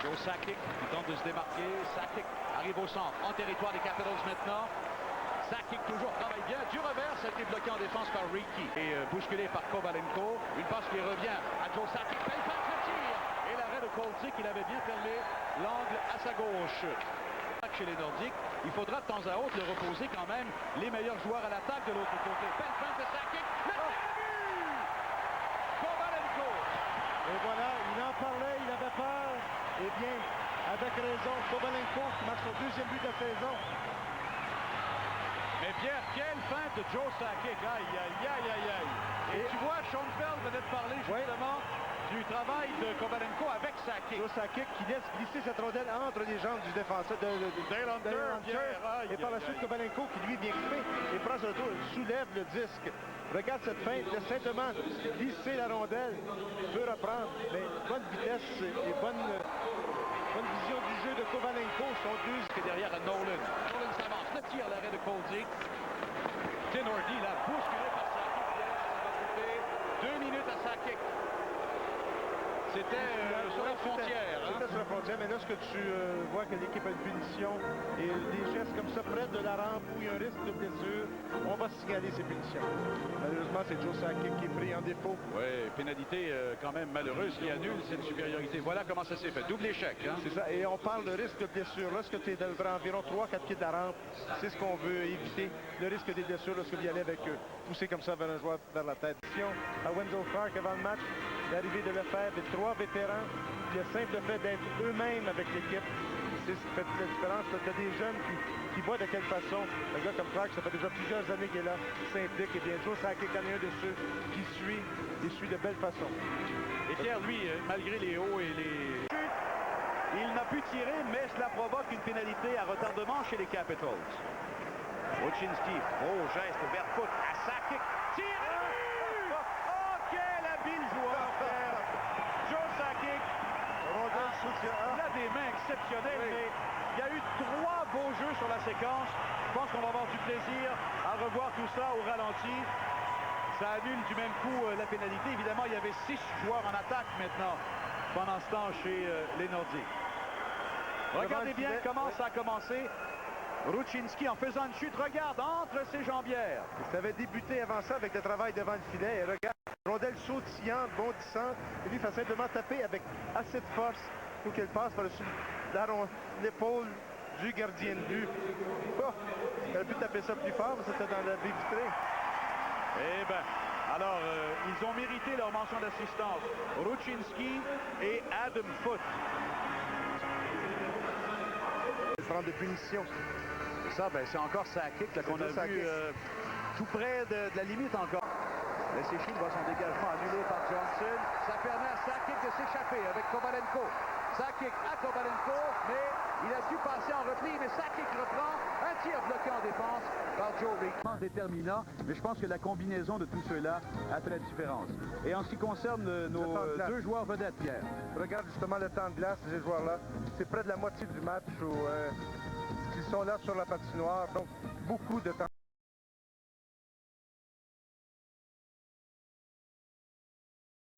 Joe Sakic qui tente de se démarquer. Sakic arrive au centre, en territoire des Capitals maintenant. Sakic toujours travaille bien. Du revers, ça a été bloqué en défense par Ricky. Et bousculé par Kovalenko. Une passe qui revient à Joe Sakic. Belle passe de tir. Et l'arrêt de Koltzik, il avait bien fermé l'angle à sa gauche. Chez les Nordiques, il faudra de temps à autre le reposer quand même les meilleurs joueurs à l'attaque de l'autre côté. Belle fin de Sakic. Le but! Kovalenko. Et voilà, il en parlait, il avait peur. Eh bien, avec raison, Kovalenko qui marque son deuxième but de la saison. Mais Pierre, quelle fin de Joe Sakic. Aïe, aïe, aïe, aïe, aïe. Et tu vois, Schoenfeld venait de parler justement du travail de Kovalenko avec Sakic. Joe Sakic qui laisse glisser cette rondelle entre les jambes du défenseur de Dale Hunter. Et par la suite, Kovalenko qui lui vient couper et prend sur le tour, soulève le disque. Regarde cette feinte, laisse simplement glisser la rondelle, peut reprendre, mais bonne vitesse et bonne vision du jeu de Kovalenko. Son deux que derrière à Nolan. Nolan s'avance, le tir, l'arrêt de Koltzik. Tenordi, la bousculé par Sakic. Ça va couper 2 minutes à Sakic. C'était sur la frontière. C'était sur la frontière, mais là, ce que tu vois que l'équipe a une punition et des gestes comme ça près de la rampe où il y a un risque de blessure, on va signaler ces punitions. Malheureusement, c'est Joe Sakic qui est pris en défaut. Oui, pénalité quand même malheureuse qui annule cette supériorité. Voilà comment ça s'est fait. Double échec. Hein? C'est ça, et on parle de risque de blessure. Lorsque tu es dans environ 3-4 pieds de la rampe, c'est ce qu'on veut éviter. Le risque des blessures lorsque vous y allez avec pousser comme ça vers un joueur vers la tête. À Wendell Clark avant le match, l'arrivée de Lefebvre et 3 vétérans. Le simple fait d'être eux-mêmes avec l'équipe, c'est ce qui fait la différence. Tu as des jeunes qui voient de quelle façon un gars comme Clark, ça fait déjà plusieurs années qu'il est là, qui s'implique. Et bien sûr, Sakic en est un de ceux qui suit de belle façon. Et Pierre, lui, malgré les hauts et les... Il n'a pu tirer, mais cela provoque une pénalité à retardement chez les Capitals. Wojcinski, beau geste vers foot à Sakic. Tire! Oh, quel habile joueur, Pierre! Joe Sakic. Il a des mains exceptionnelles, mais il y a eu 3 beaux jeux sur la séquence. Je pense qu'on va avoir du plaisir à revoir tout ça au ralenti. Ça annule du même coup la pénalité. Évidemment, il y avait 6 joueurs en attaque maintenant pendant ce temps chez les Nordiques. Regardez bien comment ça a commencé. Ruchinski en faisant une chute, regarde, entre ses jambières. Ça avait débuté avant ça avec le travail devant le filet. Et regarde, rondelle sautillante, bondissante. Et lui, il fait simplement taper avec assez de force pour qu'elle passe par-dessus l'épaule du gardien de but. Oh, il aurait pu taper ça plus fort, mais c'était dans la baie vitrée. Eh bien, alors, ils ont mérité leur mention d'assistance. Ruchinski et Adam Foote. Il prend des punitions. Ça, ben, c'est encore Sakic qu'on a vu tout près de la limite encore. Le Séchine voit son dégagement annulé par Johnson. Ça permet à Sakic de s'échapper avec Kovalenko. Sakic à Kovalenko, mais il a dû passer en repli, mais Sakic reprend un tir bloqué en défense par Joe Rick. Déterminant, mais je pense que la combinaison de tous ceux-là a fait la différence. Et en ce qui concerne nos 2 joueurs vedettes, Pierre. Regarde justement le temps de glace de ces joueurs-là. C'est près de la moitié du match où ils sont là sur la patinoire, donc beaucoup de temps.